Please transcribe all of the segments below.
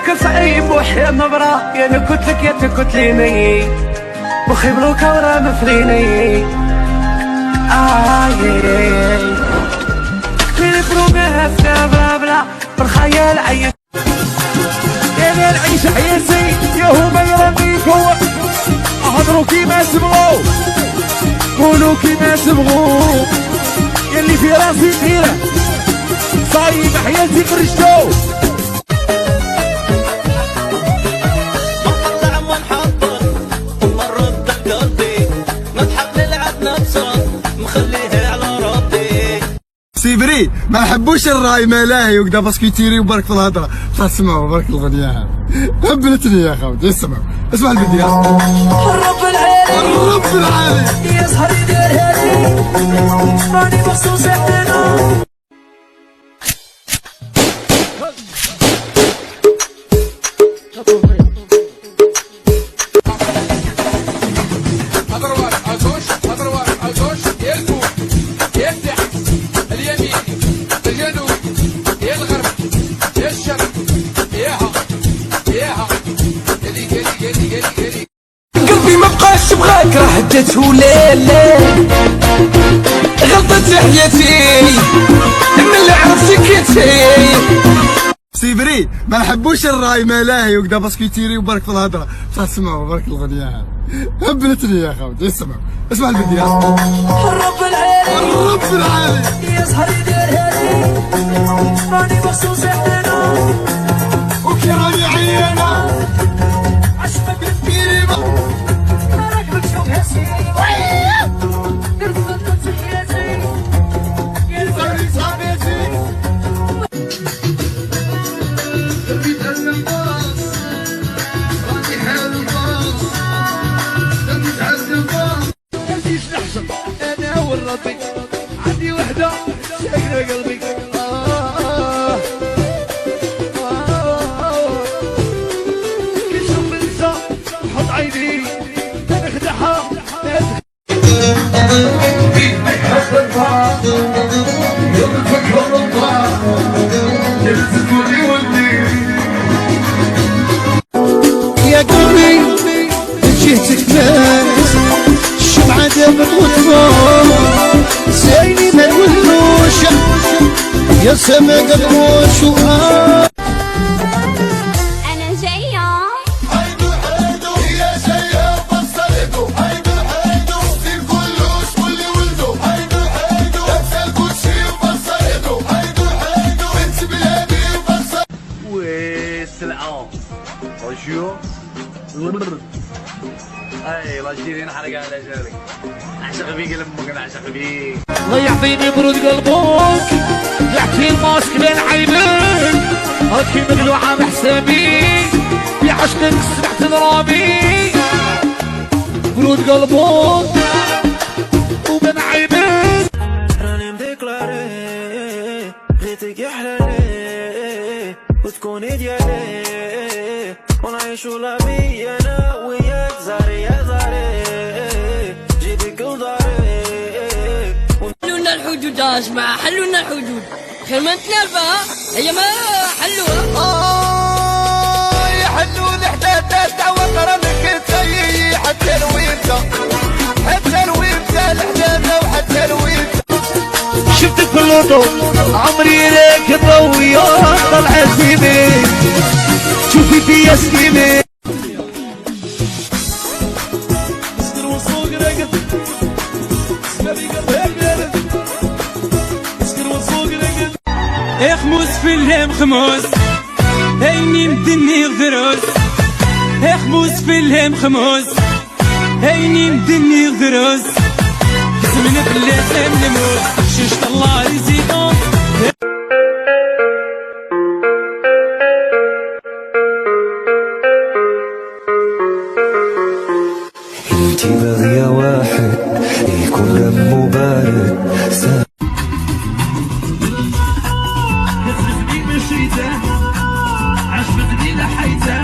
كان صعيب وحيا النبرة يا نكتلك يا تكتليني مخي بلوكا ورا مفريني كثير بروميس بلا بلا بالخيال عيش يا العيش عيسي يا هما يرميكو اهضروا كيما تبغوا قولوا كيما تبغوا يلي في راسي ديره صايب حياتي فرشتو سيبري ما نحبوش الراي ملاهي وكذا باسكو يتيري وبارك في الهضره تسمعوا بارك الاغنيه هبلتني يا خوتي اسمعوا اسمع الفيديو الرب العالي الرب العالي يسهر يدير هادي راني مخصوص احنا قلبي ما بقاش بغاك راه هديته ليل غلطت حياتي من اللي عرفتك كيتي سيبري ما نحبوش الراي ملاهي وكذا باسكو يتيري وبارك في الهضره تسمعوا بارك الاغنيه هبلتني يا خوتي اسمعوا اسمع الفيديو الرب العالي الرب العالي يسهر يدير هادي راني مخصوص احنا وكي راني عيانه عشقك كبيري راك مكتوب هاسي درت غلطت حياتي يا صافي صافيتي دربي تهزم باص راني حال الباص دربي تهزم باص مانيش نحشم انا والربي عندي وحده ساكنه قلبي كي نشوف ننسى نحط عيني نخدعها يا قلبي جهتك ناس الشمعة دابت وتفوق زيني ما نولوش يا سما قدروش أنا جاية هيدو هيدو يا جاية بصرتو هيدو هيدو في كلوش واللي ولدو هيدو هيدو لابسة الكوتشي وبصرتو هيدو هيدو بنت بلادي وبصرتو والسلعة رجيو اي لاجيري نحرق على جاري نعشق بيك لمك نعشق بيك الله يعطيني برود قلبك يحكي الماسك بين عينيك هاكي مقلوعة بحسابي في عشقك سمعت ضرابي برود قلبك وبين عينيك راني مديكلاري بغيتك يا حلالي وتكوني ديالي ونعيشو لابي انا وياك زاري يا زاري جيبك وداري حلونا الحدود يا جماعة حلونا الحدود خير ما نتنافى هي ما حلوها يحلون حتى الدعوة قرنك تسيي حتى الويمتة حتى الويمتة الحداثة وحتى الويمتة شفتك في اللوطو عمري ليك ضوي طلع سيمي شوفي فيا سكيمي اسكر وصوق رقد اسكر وصوق رقد اخموس في الهم خموس هيني مدني غدروس اخموس في الهم خموس هيني مدني غدروس زمن بلاتنا نموت ششت الله يزيدو انتي باغية واحد يكون دمه بارد كتبتني مشيته عجبتني لحيته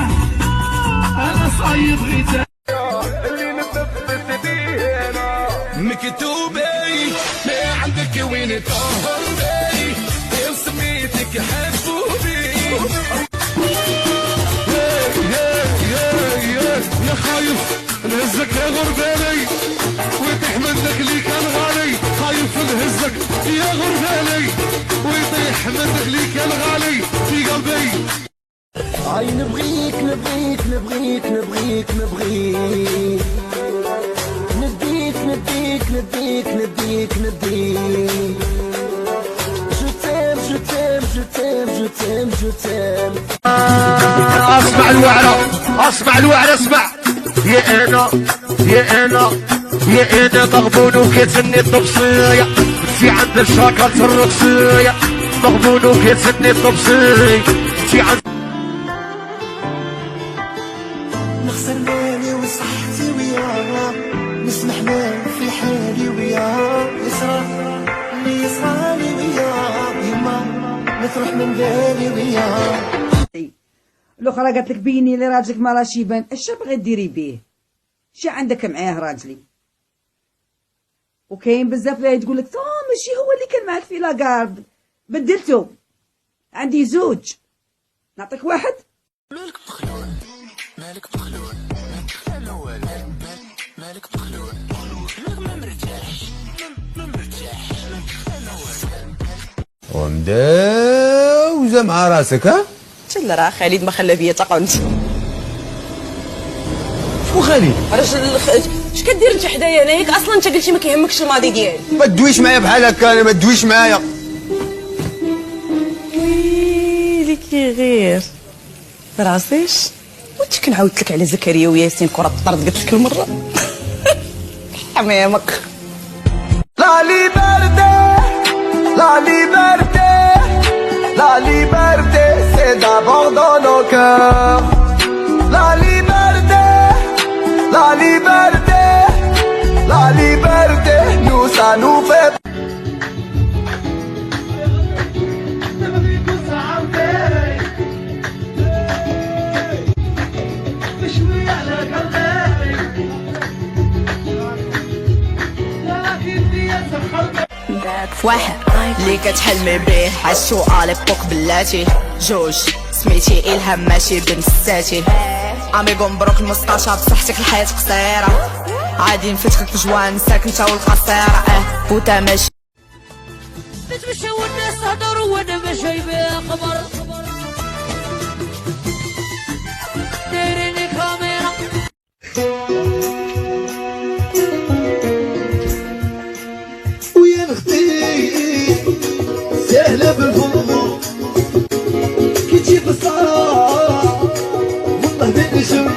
انا صاير غيته اللي نثبت بيه انا مكتوبي ما عندك وين تطهر بي سميتك حسوبي احمد غليك يا الغالي في قلبي. عاي نبغيك نبغيك نبغيك نبغيك نبغيك نديك نديك نديك نديك نديك جو تيم جو تيم جو تيم جو تيم جو تيم. اسمع الوعرة اسمع الوعرة اسمع. يا انا يا انا يا انا مغبون وكيتسني الطبسية في عند الشاكرة الرقصية. مغبون وكيتسني الطبسية في عند نخسر مالي وصحتي وياه نسمح مال في حالي وياه يسرى اللي يسرالي وياه يما ما تروح من بالي وياه. الاخرى قالت لك بيني لي راجلك ما راش يبان، اش باغي ديري بيه؟ شي عندك معاه راجلي؟ وكاين بزاف اللي تقول لك ماشي هو اللي كان معك في لاكارد، بدلته. عندي زوج، نعطيك واحد. مالك مخلول مالك مخلول مالك مخلول ما مرتاحش ما مرتاحش ومداوزة مع راسك ها؟ تلا راه خالد ما خلى بيا تقنت. شكون خالد؟ علاش اش كدير انت حدايا؟ انا ياك اصلا انت قلتي ما كيهمكش الماضي ديالي. ما تدويش معايا بحال هكا، انا ما تدويش معايا. ويلي غير راسيش وانت كنعاودت لك على زكريا وياسين كره الطرد قلت لك المره. حمامك. لا liberté la liberté la liberté c'est d'abord dans nos cœurs. La liberté la liberté la liberté nous ça nous fait. واحد اللي كتحلمي بيه عشتو اليبوك بلاتي. جوج سميتي الهام ماشي بنت ستاتي. اميغو مبروك المستشار بصحتك الحياة قصيرة. عادي نفتخك جوان نساك نتا والقصيرة. بوتا ماشي بتمشى والناس تهضر وانا ما شايفها قمر. دايريني كاميرا ويا اختي سهلة بالفضل كي تجي بالصراحة والله بين شر